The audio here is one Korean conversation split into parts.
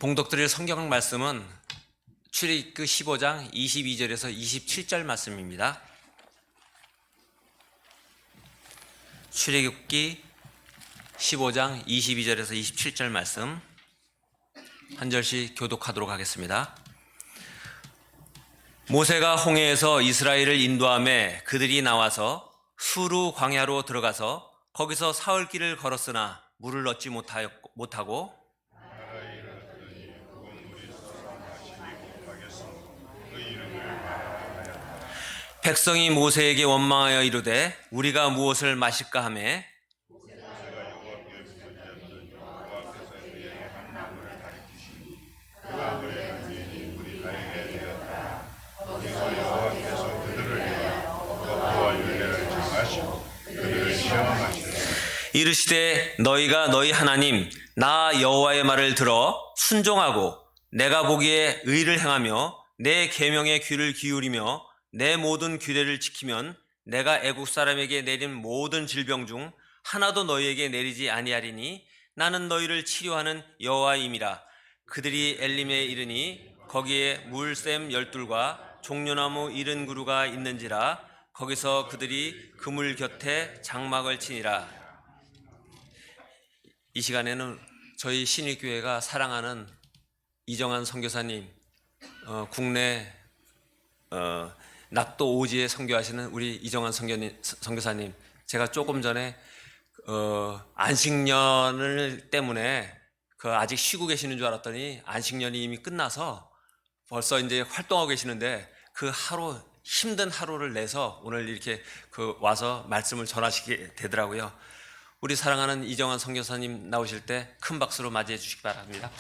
봉독드릴 성경 말씀은 출애굽기 15장 22절에서 27절 말씀입니다. 출애굽기 15장 22절에서 27절 말씀 한 절씩 교독하도록 하겠습니다. 모세가 홍해에서 이스라엘을 인도하매 그들이 나와서 수르 광야로 들어가서 거기서 사흘길을 걸었으나 물을 얻지 못하고 백성이 모세에게 원망하여 이르되 우리가 무엇을 마실까 하매 이르시되 너희가 너희 하나님 나 여호와의 말을 들어 순종하고 내가 보기에 의를 행하며 내 계명에 귀를 기울이며 내 모든 규례를 지키면 내가 애국 사람에게 내린 모든 질병 중 하나도 너희에게 내리지 아니하리니 나는 너희를 치료하는 여호와임이라. 그들이 엘림에 이르니 거기에 물샘 12과 종려나무 70그루가 있는지라. 거기서 그들이 그물 곁에 장막을 치니라. 이 시간에는 저희 신익교회가 사랑하는 이정환 선교사님, 국내 낙도 오지에 선교하시는 우리 이정환 선교사님, 제가 조금 전에 안식년을 때문에 아직 쉬고 계시는 줄 알았더니 안식년이 이미 끝나서 벌써 이제 활동하고 계시는데 그 하루 힘든 하루를 내서 오늘 이렇게 와서 말씀을 전하시게 되더라고요. 우리 사랑하는 이정환 선교사님 나오실 때 큰 박수로 맞이해 주시기 바랍니다.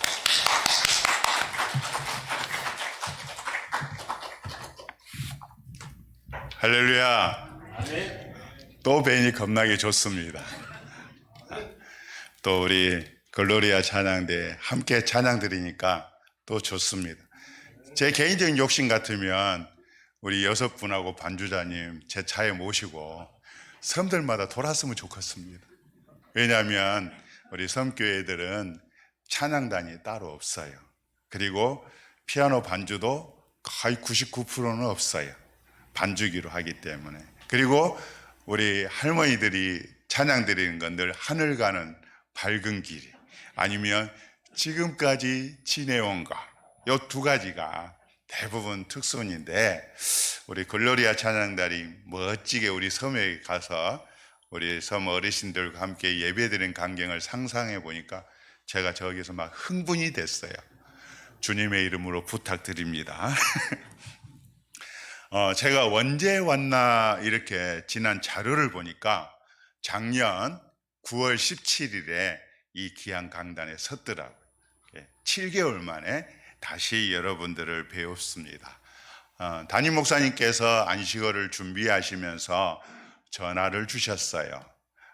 할렐루야. 또 뵈니 겁나게 좋습니다. 또 우리 글로리아 찬양대 함께 찬양 드리니까 또 좋습니다. 제 개인적인 욕심 같으면 우리 6분하고 반주자님 제 차에 모시고 섬들마다 돌았으면 좋겠습니다. 왜냐하면 우리 섬교회들은 찬양단이 따로 없어요. 그리고 피아노 반주도 거의 99%는 없어요. 반주기로 하기 때문에. 그리고 우리 할머니들이 찬양 드리는 건 늘 하늘 가는 밝은 길이 아니면 지금까지 지내온 것, 이 두 가지가 대부분 특선인데 우리 글로리아 찬양단이 멋지게 우리 섬에 가서 우리 섬 어르신들과 함께 예배드린 광경을 상상해 보니까 제가 저기서 막 흥분이 됐어요. 주님의 이름으로 부탁드립니다. 제가 언제 왔나 이렇게 지난 자료를 보니까 작년 9월 17일에 이 귀한 강단에 섰더라고요. 7개월 만에 다시 여러분들을 뵈었습니다. 담임 목사님께서 안식어를 준비하시면서 전화를 주셨어요.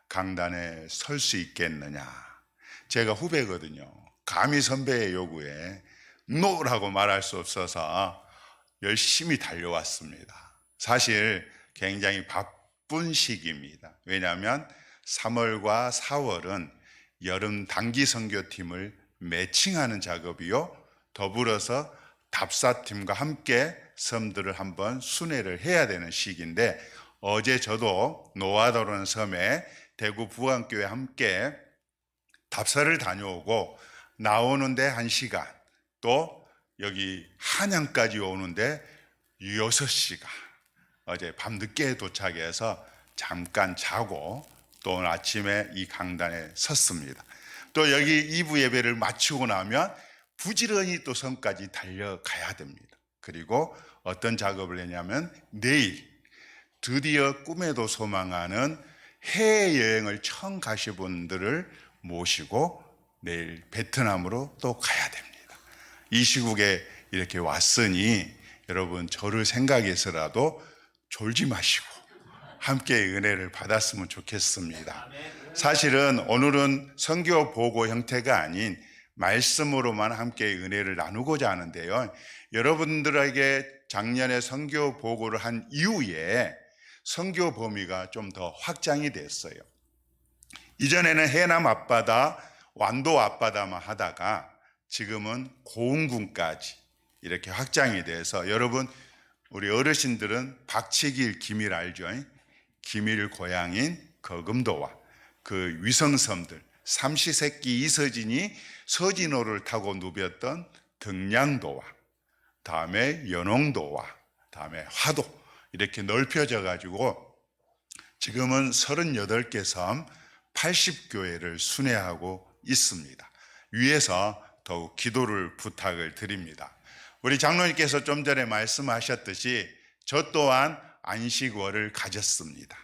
강단에 설 수 있겠느냐. 제가 후배거든요. 감히 선배의 요구에 노라고 말할 수 없어서 열심히 달려왔습니다. 사실 굉장히 바쁜 시기입니다. 왜냐하면 3월과 4월은 여름 단기 선교팀을 매칭하는 작업이요. 더불어서 답사팀과 함께 섬들을 한번 순회를 해야 되는 시기인데 어제 저도 노아도라는 섬에 대구 부안교회 함께 답사를 다녀오고 나오는데 1시간 또 여기 한양까지 오는데 6시간 어제 밤늦게 도착해서 잠깐 자고 또 오늘 아침에 이 강단에 섰습니다. 또 여기 2부 예배를 마치고 나면 부지런히 또 섬까지 달려가야 됩니다. 그리고 어떤 작업을 했냐면 내일 드디어 꿈에도 소망하는 해외여행을 처음 가신 분들을 모시고 내일 베트남으로 또 가야 됩니다. 이 시국에 이렇게 왔으니 여러분 저를 생각해서라도 졸지 마시고 함께 은혜를 받았으면 좋겠습니다. 사실은 오늘은 선교 보고 형태가 아닌 말씀으로만 함께 은혜를 나누고자 하는데요. 여러분들에게 작년에 선교 보고를 한 이후에 선교 범위가 좀 더 확장이 됐어요. 이전에는 해남 앞바다, 완도 앞바다만 하다가 지금은 고흥군까지 이렇게 확장이 돼서 여러분 우리 어르신들은 박치길 기밀 알죠? 기밀 고향인 거금도와 그 위성섬들 삼시세끼 이서진이 서진호를 타고 누볐던 등량도와 다음에 연홍도와 다음에 화도 이렇게 넓혀져 가지고 지금은 38개 섬 80교회를 순회하고 있습니다. 위에서 더욱 기도를 부탁을 드립니다. 우리 장로님께서 좀 전에 말씀하셨듯이 저 또한 안식월을 가졌습니다.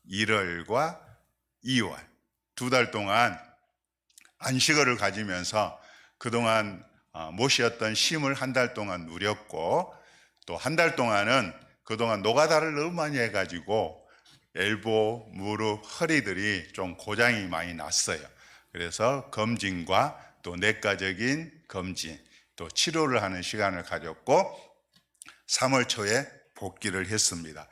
1월과 2월 2달 동안 안식월을 가지면서 그동안 못 쉬었던 쉼을 한 달 동안 누렸고 또 한 달 동안은 그동안 노가다를 너무 많이 해가지고 엘보, 무릎, 허리들이 좀 고장이 많이 났어요. 그래서 검진과 또 내과적인 검진, 또 치료를 하는 시간을 가졌고 3월 초에 복귀를 했습니다.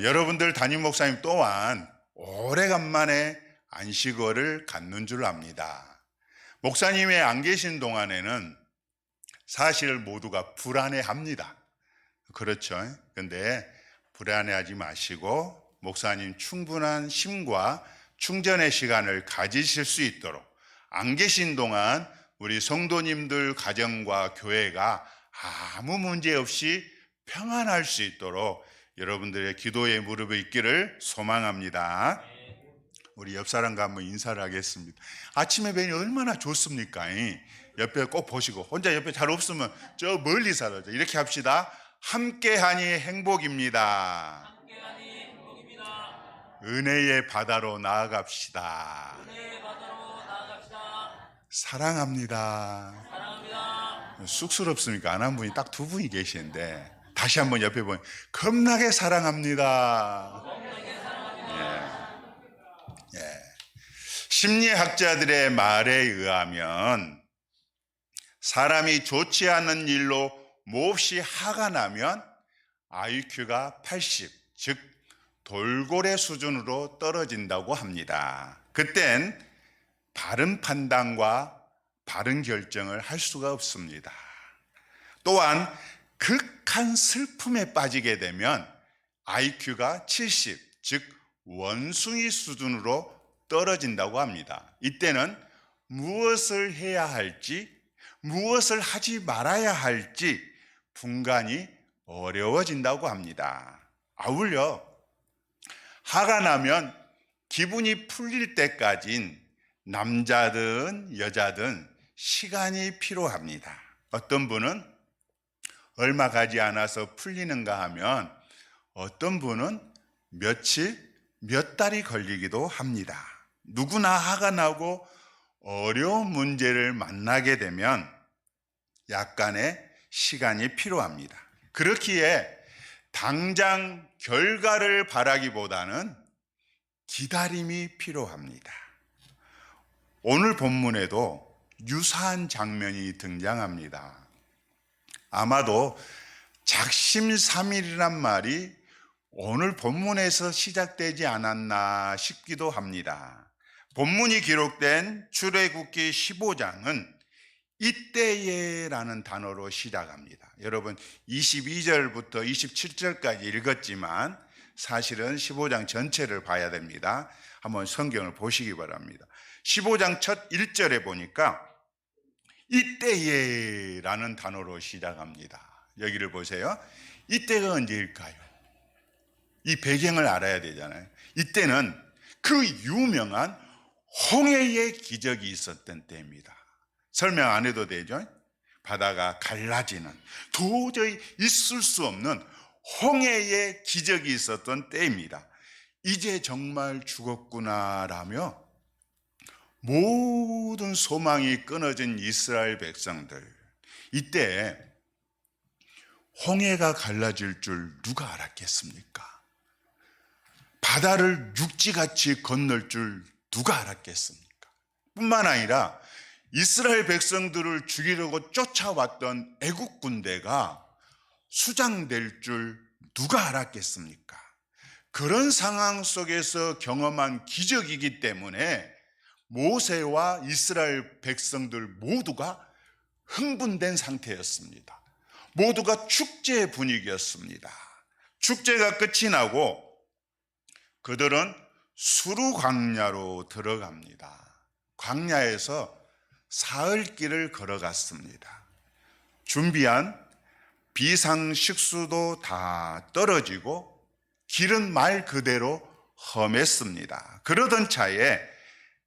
여러분들 담임 목사님 또한 오래간만에 안식월을 갖는 줄 압니다. 목사님이 안 계신 동안에는 사실 모두가 불안해합니다. 그렇죠? 근데 불안해하지 마시고 목사님 충분한 쉼과 충전의 시간을 가지실 수 있도록 안 계신 동안 우리 성도님들 가정과 교회가 아무 문제 없이 평안할 수 있도록 여러분들의 기도의 무릎에 있기를 소망합니다. 우리 옆 사람과 한번 인사를 하겠습니다. 아침에 뵈니 얼마나 좋습니까? 옆에 꼭 보시고 혼자 옆에 잘 없으면 저 멀리 살아요. 이렇게 합시다. 함께하니 행복입니다. 은혜의 바다로 나아갑시다. 사랑합니다. 쑥스럽습니까? 안 한 분이 딱 두 분이 계시는데 다시 한번 옆에 보면 겁나게 사랑합니다. 심리학자들의 말에 의하면 사람이 좋지 않은 일로 몹시 화가 나면 IQ가 80, 즉 돌고래 수준으로 떨어진다고 합니다. 그땐 바른 판단과 바른 결정을 할 수가 없습니다. 또한 극한 슬픔에 빠지게 되면 IQ가 70, 즉 원숭이 수준으로 떨어진다고 합니다. 이때는 무엇을 해야 할지, 무엇을 하지 말아야 할지 분간이 어려워진다고 합니다. 아울러 화가 나면 기분이 풀릴 때까진 남자든 여자든 시간이 필요합니다. 어떤 분은 얼마 가지 않아서 풀리는가 하면 어떤 분은 며칠, 몇 달이 걸리기도 합니다. 누구나 화가 나고 어려운 문제를 만나게 되면 약간의 시간이 필요합니다. 그렇기에 당장 결과를 바라기보다는 기다림이 필요합니다. 오늘 본문에도 유사한 장면이 등장합니다. 아마도 작심삼일이란 말이 오늘 본문에서 시작되지 않았나 싶기도 합니다. 본문이 기록된 출애굽기 15장은 이때에라는 단어로 시작합니다. 여러분 22절부터 27절까지 읽었지만 사실은 15장 전체를 봐야 됩니다. 한번 성경을 보시기 바랍니다. 15장 첫 1절에 보니까 이때에라는 단어로 시작합니다. 여기를 보세요. 이때가 언제일까요? 이 배경을 알아야 되잖아요. 이때는 그 유명한 홍해의 기적이 있었던 때입니다. 설명 안 해도 되죠? 바다가 갈라지는 도저히 있을 수 없는 홍해의 기적이 있었던 때입니다. 이제 정말 죽었구나라며 모든 소망이 끊어진 이스라엘 백성들, 이때 홍해가 갈라질 줄 누가 알았겠습니까? 바다를 육지같이 건널 줄 누가 알았겠습니까? 뿐만 아니라 이스라엘 백성들을 죽이려고 쫓아왔던 애국 군대가 수장될 줄 누가 알았겠습니까? 그런 상황 속에서 경험한 기적이기 때문에 모세와 이스라엘 백성들 모두가 흥분된 상태였습니다. 모두가 축제 분위기였습니다. 축제가 끝이 나고 그들은 수루 광야로 들어갑니다. 광야에서 사흘길을 걸어갔습니다. 준비한 비상식수도 다 떨어지고 길은 말 그대로 험했습니다. 그러던 차에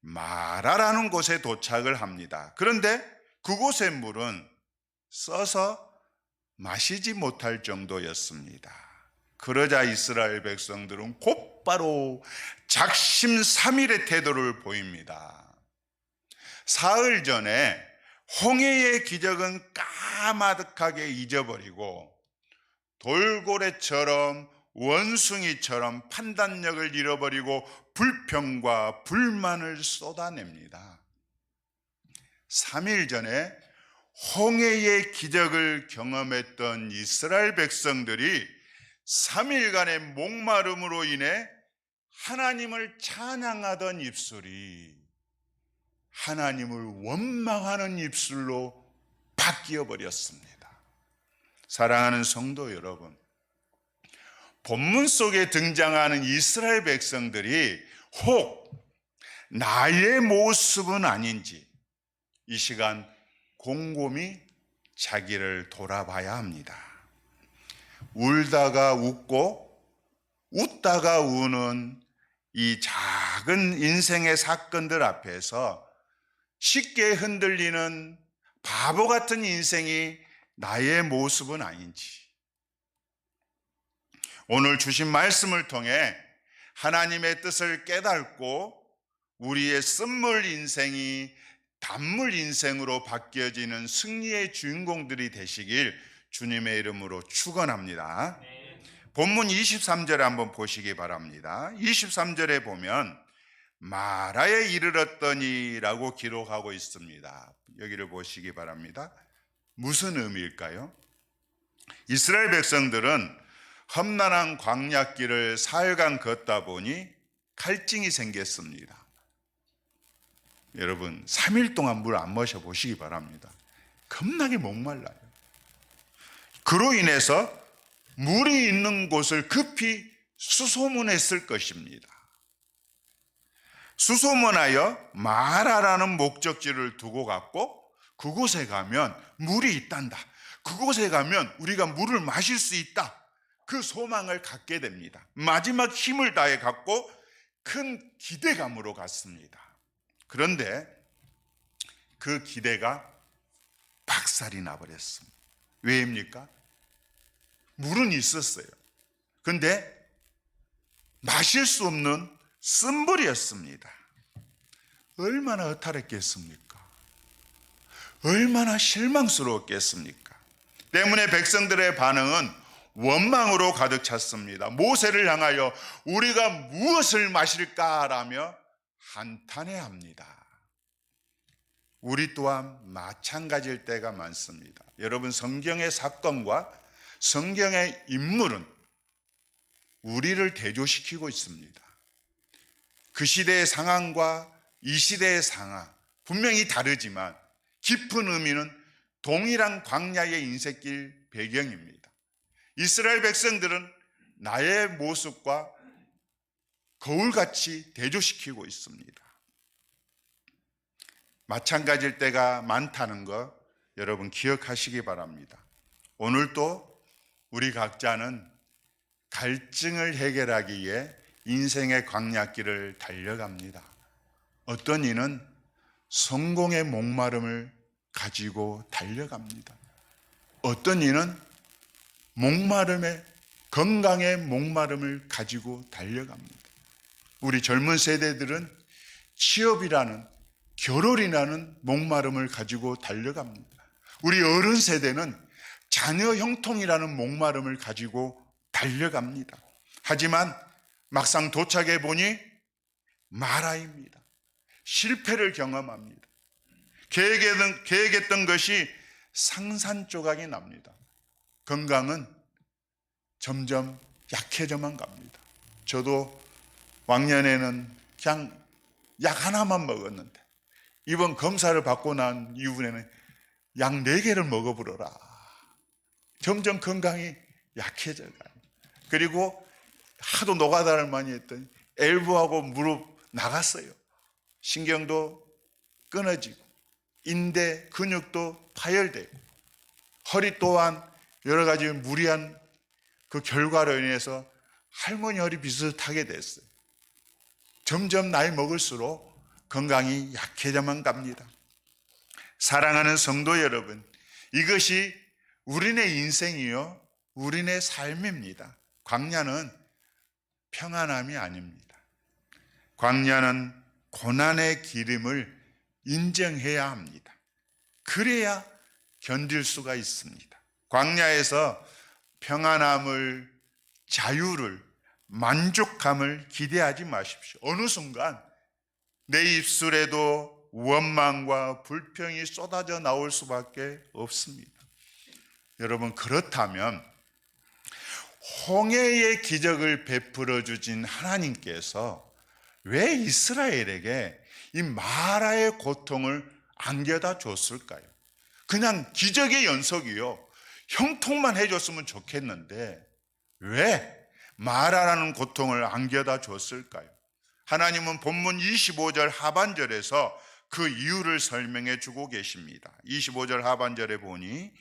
마라라는 곳에 도착을 합니다. 그런데 그곳의 물은 써서 마시지 못할 정도였습니다. 그러자 이스라엘 백성들은 곧바로 작심삼일의 태도를 보입니다. 사흘 전에 홍해의 기적은 까마득하게 잊어버리고 돌고래처럼 원숭이처럼 판단력을 잃어버리고 불평과 불만을 쏟아냅니다. 3일 전에 홍해의 기적을 경험했던 이스라엘 백성들이 3일간의 목마름으로 인해 하나님을 찬양하던 입술이 하나님을 원망하는 입술로 바뀌어 버렸습니다. 사랑하는 성도 여러분, 본문 속에 등장하는 이스라엘 백성들이 혹 나의 모습은 아닌지 이 시간 곰곰이 자기를 돌아봐야 합니다. 울다가 웃고 웃다가 우는 이 작은 인생의 사건들 앞에서 쉽게 흔들리는 바보 같은 인생이 나의 모습은 아닌지, 오늘 주신 말씀을 통해 하나님의 뜻을 깨닫고 우리의 쓴물 인생이 단물 인생으로 바뀌어지는 승리의 주인공들이 되시길 주님의 이름으로 축원합니다. 본문 23절에 한번 보시기 바랍니다. 23절에 보면 마라에 이르렀더니 라고 기록하고 있습니다. 여기를 보시기 바랍니다. 무슨 의미일까요? 이스라엘 백성들은 험난한 광야길을 사흘간 걷다 보니 갈증이 생겼습니다. 여러분 3일 동안 물 안 마셔 보시기 바랍니다. 겁나게 목말라요. 그로 인해서 물이 있는 곳을 급히 수소문했을 것입니다. 수소문하여 마라라는 목적지를 두고 갔고 그곳에 가면 물이 있단다. 그곳에 가면 우리가 물을 마실 수 있다. 그 소망을 갖게 됩니다. 마지막 힘을 다해 갖고 큰 기대감으로 갔습니다. 그런데 그 기대가 박살이 나버렸습니다. 왜입니까? 물은 있었어요. 그런데 마실 수 없는 쓴물이었습니다. 얼마나 허탈했겠습니까? 얼마나 실망스러웠겠습니까? 때문에 백성들의 반응은 원망으로 가득 찼습니다. 모세를 향하여 우리가 무엇을 마실까라며 한탄해합니다. 우리 또한 마찬가지일 때가 많습니다. 여러분, 성경의 사건과 성경의 인물은 우리를 대조시키고 있습니다. 그 시대의 상황과 이 시대의 상황 분명히 다르지만 깊은 의미는 동일한 광야의 인생길 배경입니다. 이스라엘 백성들은 나의 모습과 거울같이 대조시키고 있습니다. 마찬가지일 때가 많다는 거 여러분 기억하시기 바랍니다. 오늘도 우리 각자는 갈증을 해결하기 위해 인생의 광야길을 달려갑니다. 어떤 이는 성공의 목마름을 가지고 달려갑니다. 어떤 이는 건강의 목마름을 가지고 달려갑니다. 우리 젊은 세대들은 취업이라는, 결혼이라는 목마름을 가지고 달려갑니다. 우리 어른 세대는 자녀 형통이라는 목마름을 가지고 달려갑니다. 하지만 막상 도착해 보니 마라입니다. 실패를 경험합니다. 계획했던 것이 상산조각이 납니다. 건강은 점점 약해져만 갑니다. 저도 왕년에는 그냥 약 하나만 먹었는데 이번 검사를 받고 난 이후에는 약 4개를 먹어보라. 점점 건강이 약해져 가요. 그리고 하도 노가다를 많이 했더니 엘보하고 무릎 나갔어요. 신경도 끊어지고 인대 근육도 파열되고 허리 또한 여러 가지 무리한 그 결과로 인해서 할머니 허리 비슷하게 됐어요. 점점 나이 먹을수록 건강이 약해져만 갑니다. 사랑하는 성도 여러분, 이것이 우리네 인생이요, 우리네 삶입니다. 광야는 평안함이 아닙니다. 광야는 고난의 기름을 인정해야 합니다. 그래야 견딜 수가 있습니다. 광야에서 평안함을, 자유를, 만족함을 기대하지 마십시오. 어느 순간 내 입술에도 원망과 불평이 쏟아져 나올 수밖에 없습니다. 여러분, 그렇다면 홍해의 기적을 베풀어 주신 하나님께서 왜 이스라엘에게 이 마라의 고통을 안겨다 줬을까요? 그냥 기적의 연속이요, 형통만 해줬으면 좋겠는데 왜 마라라는 고통을 안겨다 줬을까요? 하나님은 본문 25절 하반절에서 그 이유를 설명해 주고 계십니다. 25절 하반절에 보니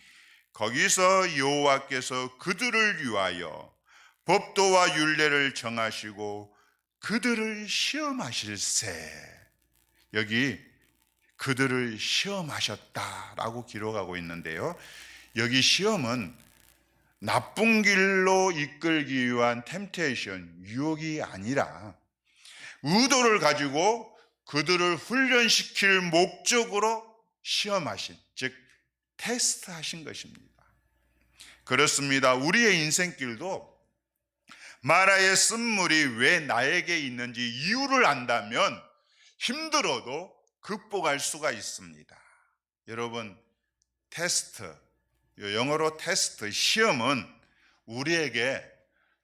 거기서 여호와께서 그들을 위하여 법도와 율례를 정하시고 그들을 시험하실세. 여기 그들을 시험하셨다라고 기록하고 있는데요, 여기 시험은 나쁜 길로 이끌기 위한 템테이션, 유혹이 아니라 의도를 가지고 그들을 훈련시킬 목적으로 시험하신, 즉 테스트하신 것입니다. 그렇습니다. 우리의 인생길도 마라의 쓴물이 왜 나에게 있는지 이유를 안다면 힘들어도 극복할 수가 있습니다. 여러분, 테스트, 영어로 테스트, 시험은 우리에게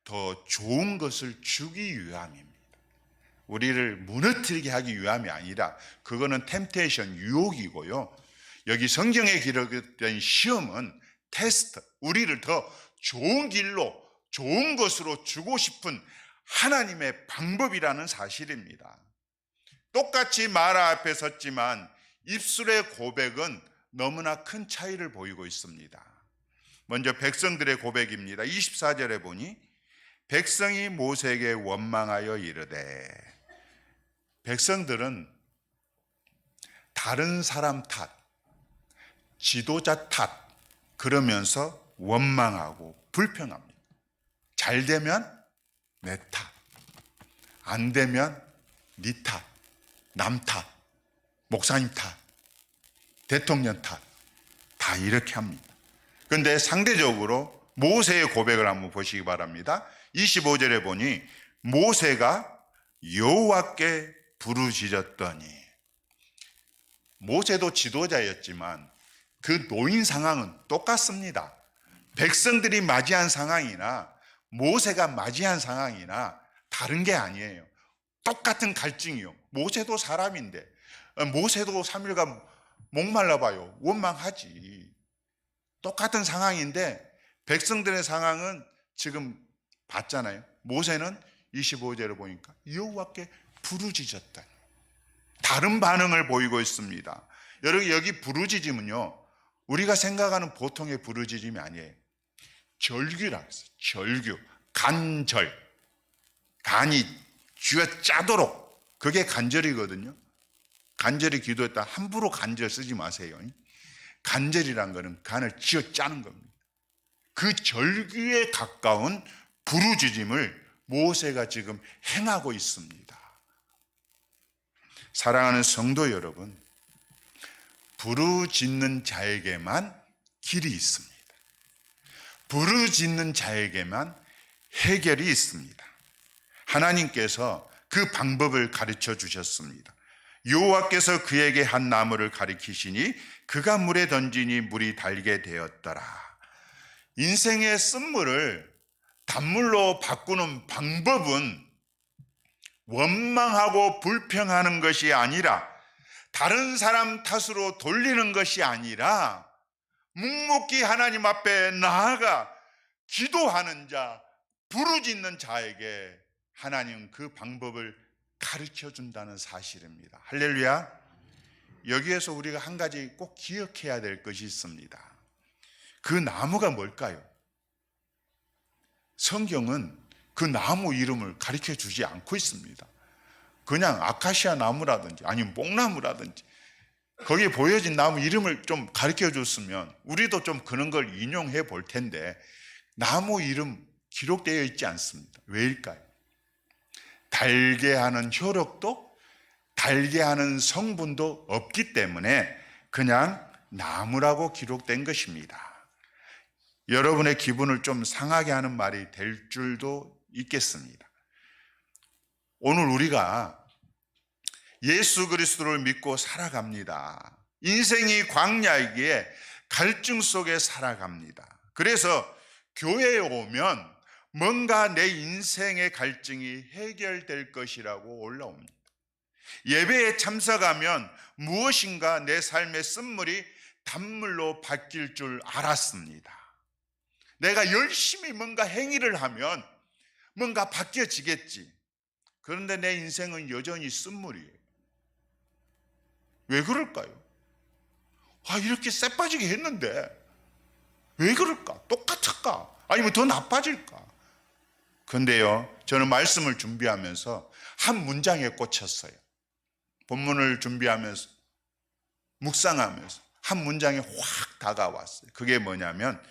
더 좋은 것을 주기 위함입니다. 우리를 무너뜨리게 하기 위함이 아니라 그거는 템테이션, 유혹이고요, 여기 성경에 기록된 시험은 테스트, 우리를 더 좋은 길로, 좋은 것으로 주고 싶은 하나님의 방법이라는 사실입니다. 똑같이 마라 앞에 섰지만 입술의 고백은 너무나 큰 차이를 보이고 있습니다. 먼저 백성들의 고백입니다. 24절에 보니 백성이 모세에게 원망하여 이르되, 백성들은 다른 사람 탓, 지도자 탓 그러면서 원망하고 불평합니다. 잘 되면 내 탓, 안 되면 네 탓, 남 탓, 목사님 탓, 대통령 탓, 다 이렇게 합니다. 그런데 상대적으로 모세의 고백을 한번 보시기 바랍니다. 25절에 보니 모세가 여호와께 부르짖었더니, 모세도 지도자였지만 그 놓인 상황은 똑같습니다. 백성들이 맞이한 상황이나 모세가 맞이한 상황이나 다른 게 아니에요. 똑같은 갈증이요. 모세도 사람인데, 모세도 3일간 목말라 봐요. 원망하지. 똑같은 상황인데 백성들의 상황은 지금 봤잖아요. 모세는 25절을 보니까 여호와께 부르짖었다니, 다른 반응을 보이고 있습니다. 여러분, 여기 부르짖음은요, 우리가 생각하는 보통의 부르짖음이 아니에요. 절규라고 했어요. 절규, 간절, 간이 쥐어 짜도록, 그게 간절이거든요. 간절히 기도했다 함부로 간절 쓰지 마세요. 간절이란 거는 간을 쥐어 짜는 겁니다. 그 절규에 가까운 부르짖음을 모세가 지금 행하고 있습니다. 사랑하는 성도 여러분, 부르짖는 자에게만 길이 있습니다. 부르짖는 자에게만 해결이 있습니다. 하나님께서 그 방법을 가르쳐 주셨습니다. 여호와께서 그에게 한 나무를 가리키시니 그가 물에 던지니 물이 달게 되었더라. 인생의 쓴물을 단물로 바꾸는 방법은 원망하고 불평하는 것이 아니라, 다른 사람 탓으로 돌리는 것이 아니라 묵묵히 하나님 앞에 나아가 기도하는 자, 부르짖는 자에게 하나님 그 방법을 가르쳐 준다는 사실입니다. 할렐루야. 여기에서 우리가 한 가지 꼭 기억해야 될 것이 있습니다. 그 나무가 뭘까요? 성경은 그 나무 이름을 가르쳐 주지 않고 있습니다. 그냥 아카시아 나무라든지 아니면 뽕나무라든지 거기에 보여진 나무 이름을 좀 가르쳐 줬으면 우리도 좀 그런 걸 인용해 볼 텐데 나무 이름 기록되어 있지 않습니다. 왜일까요? 달게 하는 효력도 달게 하는 성분도 없기 때문에 그냥 나무라고 기록된 것입니다. 여러분의 기분을 좀 상하게 하는 말이 될 줄도 있겠습니다. 오늘 우리가 예수 그리스도를 믿고 살아갑니다. 인생이 광야이기에 갈증 속에 살아갑니다. 그래서 교회에 오면 뭔가 내 인생의 갈증이 해결될 것이라고 올라옵니다. 예배에 참석하면 무엇인가 내 삶의 쓴물이 단물로 바뀔 줄 알았습니다. 내가 열심히 뭔가 행위를 하면 뭔가 바뀌어지겠지. 그런데 내 인생은 여전히 쓴물이에요. 왜 그럴까요? 이렇게 쎄 빠지게 했는데 왜 그럴까? 똑같을까? 아니면 더 나빠질까? 그런데요, 저는 말씀을 준비하면서 한 문장에 꽂혔어요. 본문을 준비하면서 묵상하면서 한 문장이 확 다가왔어요. 그게 뭐냐면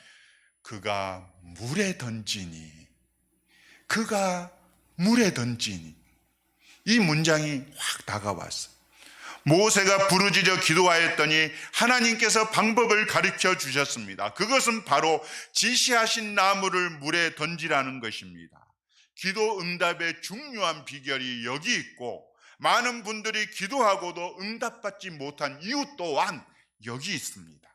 그가 물에 던지니, 그가 물에 던지니, 이 문장이 확 다가왔어요. 모세가 부르짖어 기도하였더니 하나님께서 방법을 가르쳐 주셨습니다. 그것은 바로 지시하신 나무를 물에 던지라는 것입니다. 기도 응답의 중요한 비결이 여기 있고 많은 분들이 기도하고도 응답받지 못한 이유 또한 여기 있습니다.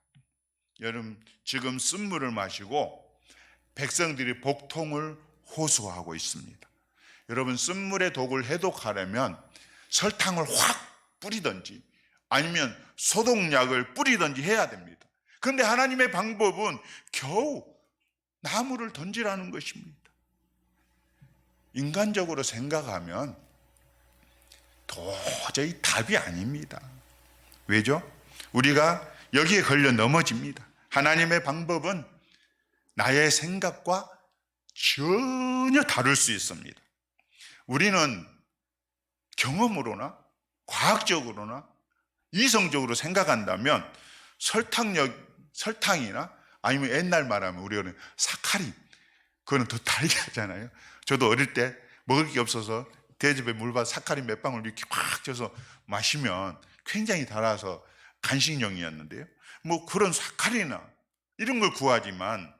여러분, 지금 쓴물을 마시고 백성들이 복통을 호소하고 있습니다. 여러분, 쓴물의 독을 해독하려면 설탕을 확 뿌리든지 아니면 소독약을 뿌리든지 해야 됩니다. 그런데 하나님의 방법은 겨우 나무를 던지라는 것입니다. 인간적으로 생각하면 도저히 답이 아닙니다. 왜죠? 우리가 여기에 걸려 넘어집니다. 하나님의 방법은 나의 생각과 전혀 다를 수 있습니다. 우리는 경험으로나 과학적으로나 이성적으로 생각한다면 설탕이나 아니면 옛날 말하면 우리는 사카린, 그거는 더 달게 하잖아요. 저도 어릴 때 먹을 게 없어서 대접에 물과 사카린 몇 방울 이렇게 확 쪄서 마시면 굉장히 달아서 간식용이었는데요. 뭐 그런 사카린이나 이런 걸 구하지만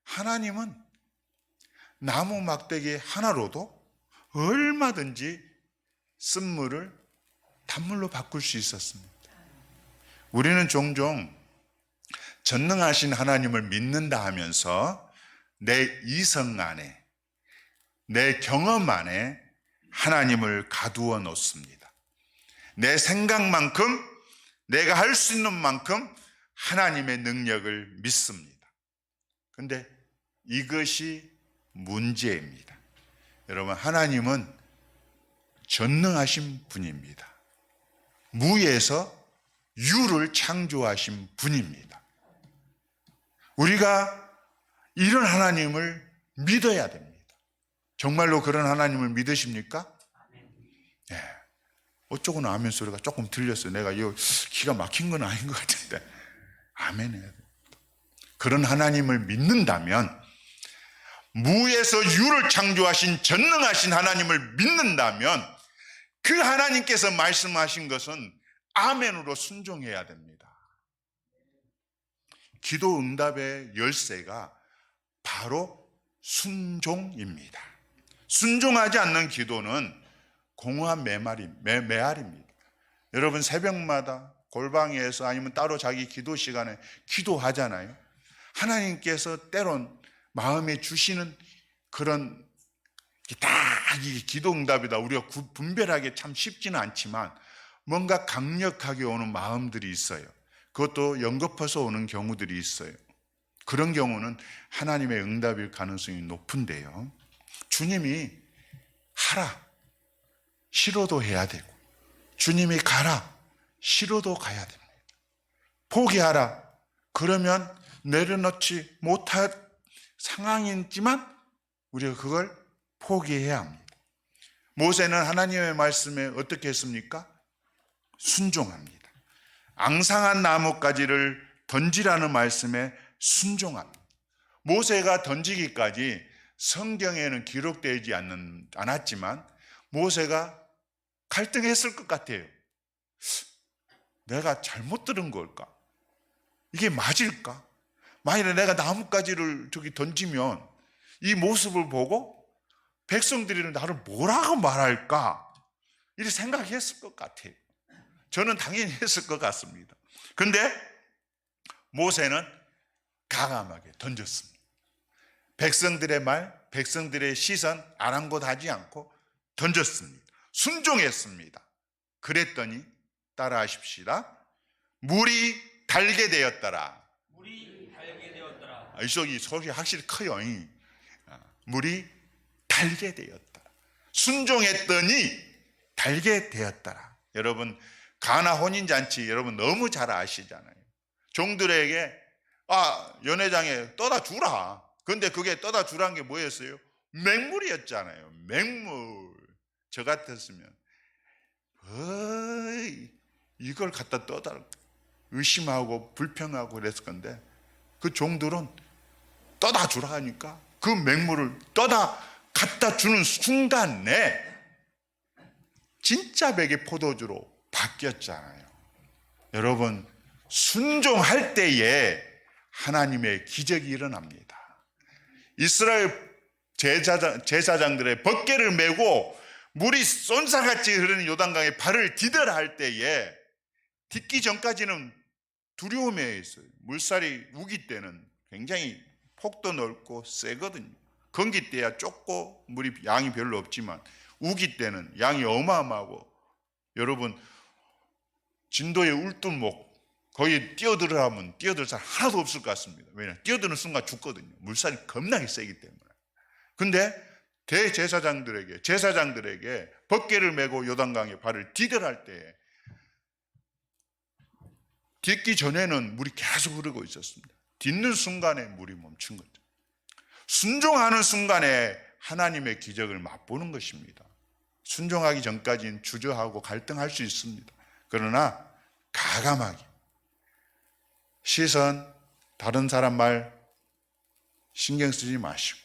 하나님은 나무 막대기 하나로도 얼마든지 쓴물을 단물로 바꿀 수 있었습니다. 우리는 종종 전능하신 하나님을 믿는다 하면서 내 이성 안에, 내 경험 안에 하나님을 가두어 놓습니다. 내 생각만큼, 내가 할 수 있는 만큼 하나님의 능력을 믿습니다. 그런데 이것이 문제입니다. 여러분, 하나님은 전능하신 분입니다. 무에서 유를 창조하신 분입니다. 우리가 이런 하나님을 믿어야 됩니다. 정말로 그런 하나님을 믿으십니까? 네. 어쩌고는 아멘 소리가 조금 들렸어요. 내가 이거 기가 막힌 건 아닌 것 같은데 아멘 해야 됩니다. 그런 하나님을 믿는다면, 무에서 유를 창조하신 전능하신 하나님을 믿는다면 그 하나님께서 말씀하신 것은 아멘으로 순종해야 됩니다. 기도 응답의 열쇠가 바로 순종입니다. 순종하지 않는 기도는 공허한 메아리입니다. 여러분, 새벽마다 골방에서 아니면 따로 자기 기도 시간에 기도하잖아요. 하나님께서 때론 마음에 주시는 그런 이게 기도 응답이다, 우리가 분별하기 참 쉽지는 않지만 뭔가 강력하게 오는 마음들이 있어요. 그것도 연거푸서 오는 경우들이 있어요. 그런 경우는 하나님의 응답일 가능성이 높은데요. 주님이 하라, 싫어도 해야 되고, 주님이 가라, 싫어도 가야 됩니다. 포기하라, 그러면 내려놓지 못할 상황이지만 우리가 그걸 포기해야 합니다. 모세는 하나님의 말씀에 어떻게 했습니까? 순종합니다. 앙상한 나뭇가지를 던지라는 말씀에 순종합니다. 모세가 던지기까지 성경에는 기록되지 않았지만 모세가 갈등했을 것 같아요. 내가 잘못 들은 걸까? 이게 맞을까? 만일에 내가 나뭇가지를 저기 던지면 이 모습을 보고 백성들이 나를 뭐라고 말할까? 이렇게 생각했을 것 같아요. 저는 당연히 했을 것 같습니다. 근데 모세는 과감하게 던졌습니다. 백성들의 말, 백성들의 시선 아랑곳하지 않고 던졌습니다. 순종했습니다. 그랬더니 따라하십시다. 물이 달게 되었더라. 물이 달게 되었더라. 이 소리 확실히 커요. 물이 달게 되었더라. 순종했더니 달게 되었더라. 여러분, 가나 혼인잔치 여러분 너무 잘 아시잖아요. 종들에게 연회장에 떠다 주라. 근데 그게 떠다 주라는 게 뭐였어요? 맹물이었잖아요. 맹물. 저 같았으면 이걸 갖다 떠다 의심하고 불평하고 그랬을 건데, 그 종들은 떠다 주라 하니까 그 맹물을 떠다 갖다 주는 순간에 진짜 백의 포도주로 바뀌었잖아요. 여러분, 순종할 때에 하나님의 기적이 일어납니다. 이스라엘 제사장들의 벗개를 메고 물이 쏜살같이 흐르는 요단강에 발을 디뎌라 할 때에, 딛기 전까지는 두려움에 있어요. 물살이 우기 때는 굉장히 폭도 넓고 세거든요. 건기 때야 좁고 물이 양이 별로 없지만 우기 때는 양이 어마어마하고, 여러분 진도의 울둔목 거기 뛰어들어가면 뛰어들 사람 하나도 없을 것 같습니다. 왜냐하면 뛰어드는 순간 죽거든요. 물살이 겁나게 세기 때문에. 근데 제사장들에게 벗개를 메고 요단강에 발을 디뎌할 때, 딛기 전에는 물이 계속 흐르고 있었습니다. 딛는 순간에 물이 멈춘 거죠. 순종하는 순간에 하나님의 기적을 맛보는 것입니다. 순종하기 전까지는 주저하고 갈등할 수 있습니다. 그러나 과감하게 시선, 다른 사람 말 신경 쓰지 마시고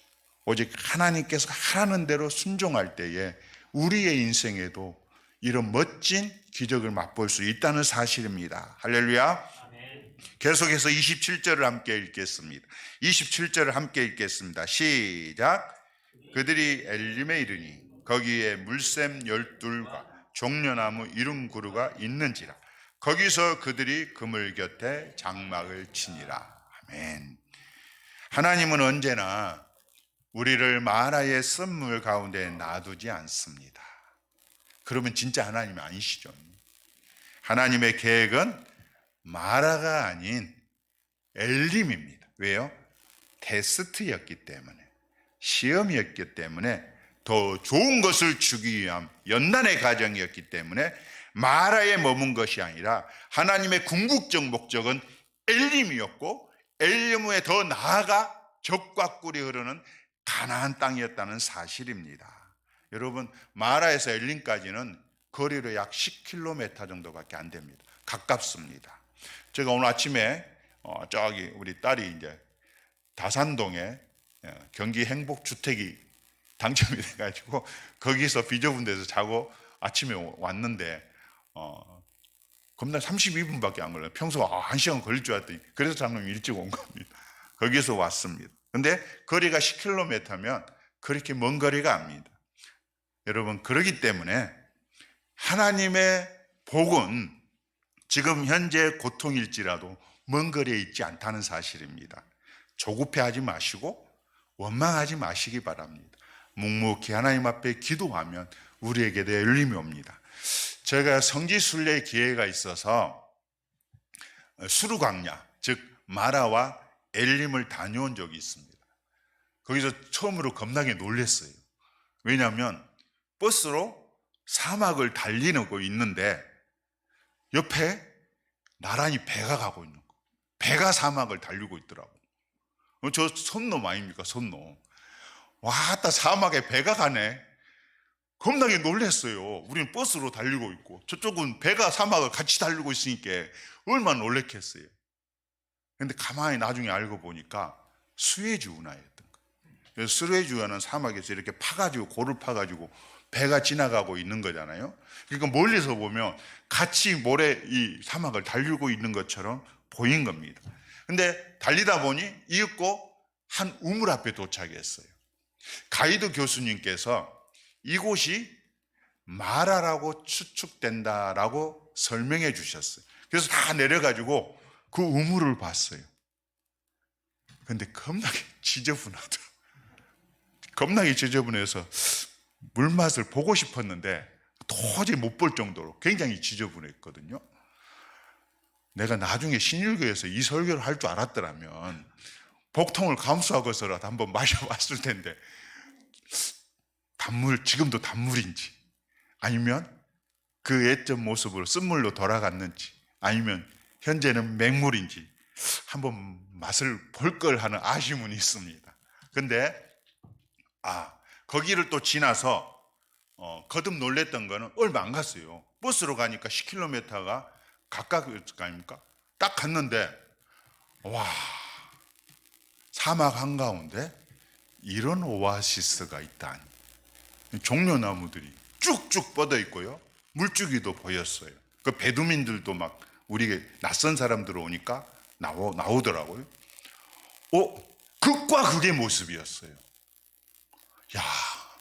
오직 하나님께서 하라는 대로 순종할 때에 우리의 인생에도 이런 멋진 기적을 맛볼 수 있다는 사실입니다. 할렐루야. 아멘. 계속해서 27절을 함께 읽겠습니다. 27절을 함께 읽겠습니다. 시작. 그들이 엘림에 이르니 거기에 물샘 12과 종려나무 70그루가 있는지라. 거기서 그들이 그물 곁에 장막을 치니라. 아멘. 하나님은 언제나 우리를 마라의 썰물 가운데 놔두지 않습니다. 그러면 진짜 하나님이 아니시죠. 하나님의 계획은 마라가 아닌 엘림입니다. 왜요? 테스트였기 때문에, 시험이었기 때문에, 더 좋은 것을 주기 위한 연단의 과정이었기 때문에 마라에 머문 것이 아니라 하나님의 궁극적 목적은 엘림이었고, 엘림에 더 나아가 적과 꿀이 흐르는 가나안 땅이었다는 사실입니다. 여러분, 마라에서 엘림까지는 거리로 약 10km 정도밖에 안 됩니다. 가깝습니다. 제가 오늘 아침에 저기 우리 딸이 이제 다산동에 경기 행복주택이 당첨이 돼가지고 거기서 비좁은 데서 자고 아침에 왔는데 겁나 32분밖에 안 걸려요. 평소 1시간 걸릴 줄 알았더니, 그래서 장로님 일찍 온 겁니다. 거기서 왔습니다. 근데 거리가 10km면 그렇게 먼 거리가 아닙니다. 여러분, 그러기 때문에 하나님의 복은 지금 현재 고통일지라도 먼 거리에 있지 않다는 사실입니다. 조급해하지 마시고 원망하지 마시기 바랍니다. 묵묵히 하나님 앞에 기도하면 우리에게도 열림이 옵니다. 제가 성지순례 기회가 있어서 수르 광야, 즉 마라와 엘림을 다녀온 적이 있습니다. 거기서 처음으로 겁나게 놀랐어요. 왜냐하면 버스로 사막을 달리고 있는데 옆에 나란히 배가 가고 있는 거. 배가 사막을 달리고 있더라고. 저 선놈 아닙니까? 선놈. 와따 사막에 배가 가네. 겁나게 놀랐어요. 우리는 버스로 달리고 있고 저쪽은 배가 사막을 같이 달리고 있으니까 얼마나 놀랬겠어요. 근데 가만히 나중에 알고 보니까 수에즈 운하였던 거예요. 수에즈 운하는 사막에서 이렇게 파가지고 고를 파가지고 배가 지나가고 있는 거잖아요. 그러니까 멀리서 보면 같이 모래 이 사막을 달리고 있는 것처럼 보인 겁니다. 근데 달리다 보니 이윽고 한 우물 앞에 도착했어요. 가이드 교수님께서 이곳이 마라라고 추측된다라고 설명해 주셨어요. 그래서 다 내려가지고 그 우물을 봤어요. 근데 겁나게 지저분하더라고요. 겁나게 지저분해서 물맛을 보고 싶었는데 도저히 못 볼 정도로 굉장히 지저분했거든요. 내가 나중에 신일교에서 이 설교를 할 줄 알았더라면 복통을 감수하고서라도 한번 마셔봤을 텐데 단물, 지금도 단물인지 아니면 그 옛적 모습으로 쓴물로 돌아갔는지 아니면 현재는 맹물인지 한번 맛을 볼 걸 하는 아쉬움은 있습니다. 근데 거기를 또 지나서 거듭 놀랬던 거는 얼마 안 갔어요. 버스로 가니까 10km가 가까울 거 아닙니까? 딱 갔는데 와, 사막 한가운데 이런 오아시스가 있다니. 종려나무들이 쭉쭉 뻗어 있고요. 물줄기도 보였어요. 그 베두민들도 막 우리 낯선 사람들 오니까 나오더라고요. 극과 극의 모습이었어요. 야,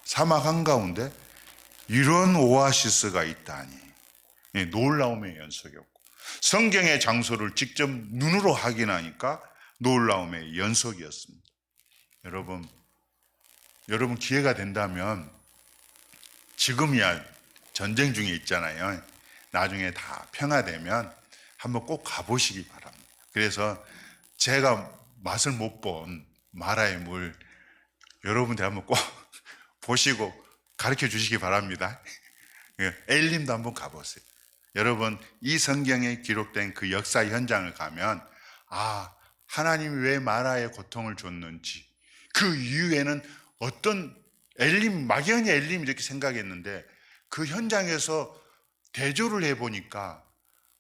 사막 한가운데 이런 오아시스가 있다니. 놀라움의 연속이었고 성경의 장소를 직접 눈으로 확인하니까 놀라움의 연속이었습니다. 여러분 기회가 된다면 지금이야 전쟁 중에 있잖아요. 나중에 다 평화되면 한번 꼭 가보시기 바랍니다. 그래서 제가 맛을 못 본 마라의 물 여러분들 한번 꼭 보시고 가르쳐 주시기 바랍니다. 엘림도 한번 가보세요. 여러분 이 성경에 기록된 그 역사 현장을 가면 하나님이 왜 마라의 고통을 줬는지 그 이후에는 어떤 엘림, 막연히 엘림 이렇게 생각했는데 그 현장에서 대조를 해보니까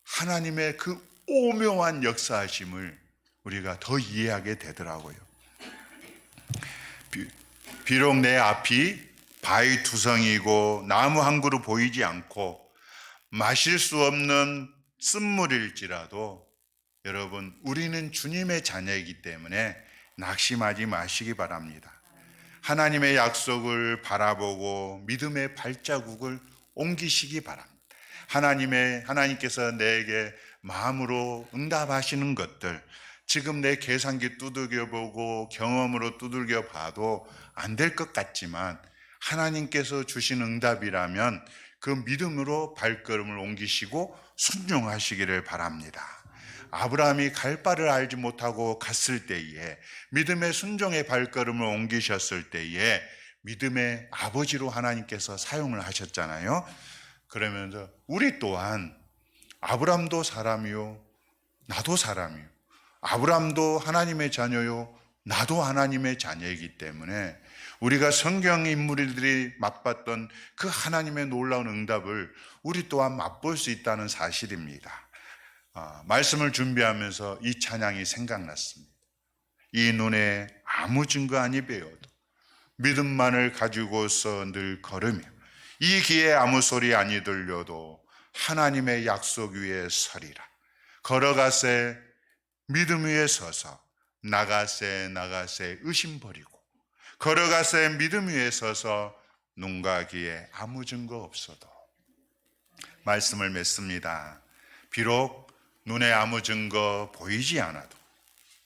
하나님의 그 오묘한 역사하심을 우리가 더 이해하게 되더라고요. 비록 내 앞이 바위 투성이고 나무 한 그루 보이지 않고 마실 수 없는 쓴물일지라도 여러분 우리는 주님의 자녀이기 때문에 낙심하지 마시기 바랍니다. 하나님의 약속을 바라보고 믿음의 발자국을 옮기시기 바랍니다. 하나님께서 내게 마음으로 응답하시는 것들 지금 내 계산기 두들겨보고 경험으로 두들겨봐도 안 될 것 같지만 하나님께서 주신 응답이라면 그 믿음으로 발걸음을 옮기시고 순종하시기를 바랍니다. 아브라함이 갈 바를 알지 못하고 갔을 때에 믿음의 순종의 발걸음을 옮기셨을 때에 믿음의 아버지로 하나님께서 사용을 하셨잖아요. 그러면서 우리 또한 아브라함도 사람이요 나도 사람이요 아브라함도 하나님의 자녀요 나도 하나님의 자녀이기 때문에 우리가 성경 인물들이 맛봤던 그 하나님의 놀라운 응답을 우리 또한 맛볼 수 있다는 사실입니다. 말씀을 준비하면서 이 찬양이 생각났습니다. 이 눈에 아무 증거 아니 배워도 믿음만을 가지고서 늘 걸으며 이 귀에 아무 소리 아니 들려도 하나님의 약속 위에 서리라. 걸어가세 믿음 위에 서서 나가세 의심 버리고 걸어가세 믿음 위에 서서 눈과 귀에 아무 증거 없어도 말씀을 맺습니다. 비록 눈에 아무 증거 보이지 않아도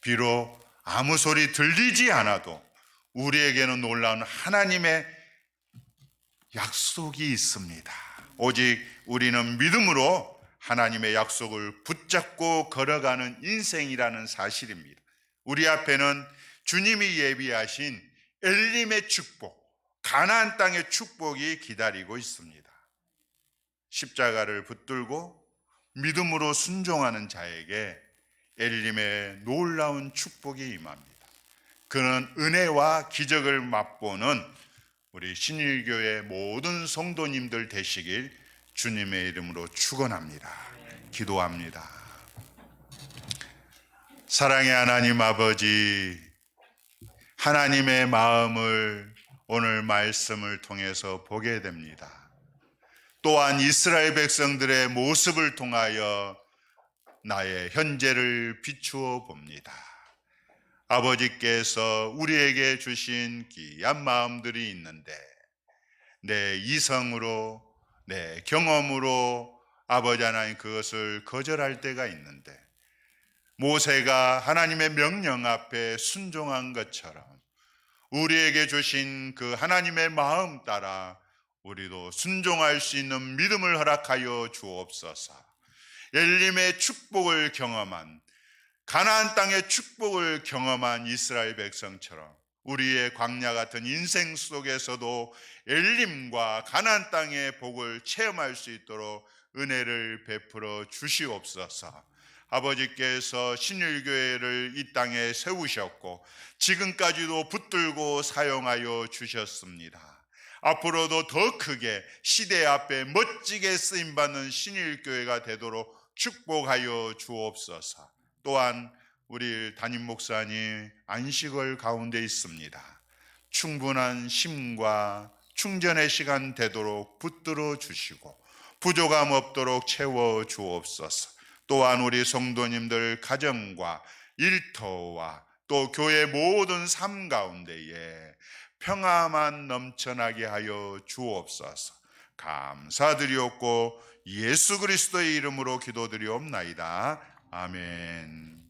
비록 아무 소리 들리지 않아도 우리에게는 놀라운 하나님의 약속이 있습니다. 오직 우리는 믿음으로 하나님의 약속을 붙잡고 걸어가는 인생이라는 사실입니다. 우리 앞에는 주님이 예비하신 엘림의 축복, 가나안 땅의 축복이 기다리고 있습니다. 십자가를 붙들고 믿음으로 순종하는 자에게 엘림의 놀라운 축복이 임합니다. 그는 은혜와 기적을 맛보는 우리 신일교회 모든 성도님들 되시길 주님의 이름으로 축원합니다. 기도합니다. 사랑의 하나님 아버지, 하나님의 마음을 오늘 말씀을 통해서 보게 됩니다. 또한 이스라엘 백성들의 모습을 통하여 나의 현재를 비추어 봅니다. 아버지께서 우리에게 주신 귀한 마음들이 있는데 내 이성으로, 내 경험으로 아버지 하나님 그것을 거절할 때가 있는데 모세가 하나님의 명령 앞에 순종한 것처럼 우리에게 주신 그 하나님의 마음 따라 우리도 순종할 수 있는 믿음을 허락하여 주옵소서. 엘림의 축복을 경험한, 가나안 땅의 축복을 경험한 이스라엘 백성처럼 우리의 광야 같은 인생 속에서도 엘림과 가나안 땅의 복을 체험할 수 있도록 은혜를 베풀어 주시옵소서. 아버지께서 신일교회를 이 땅에 세우셨고 지금까지도 붙들고 사용하여 주셨습니다. 앞으로도 더 크게 시대 앞에 멋지게 쓰임받는 신일교회가 되도록 축복하여 주옵소서. 또한 우리 담임 목사님 안식월 가운데 있습니다. 충분한 쉼과 충전의 시간 되도록 붙들어 주시고 부족함 없도록 채워 주옵소서. 또한 우리 성도님들 가정과 일터와 또 교회 모든 삶 가운데에 평화만 넘쳐나게 하여 주옵소서. 감사드리옵고 예수 그리스도의 이름으로 기도드리옵나이다. 아멘.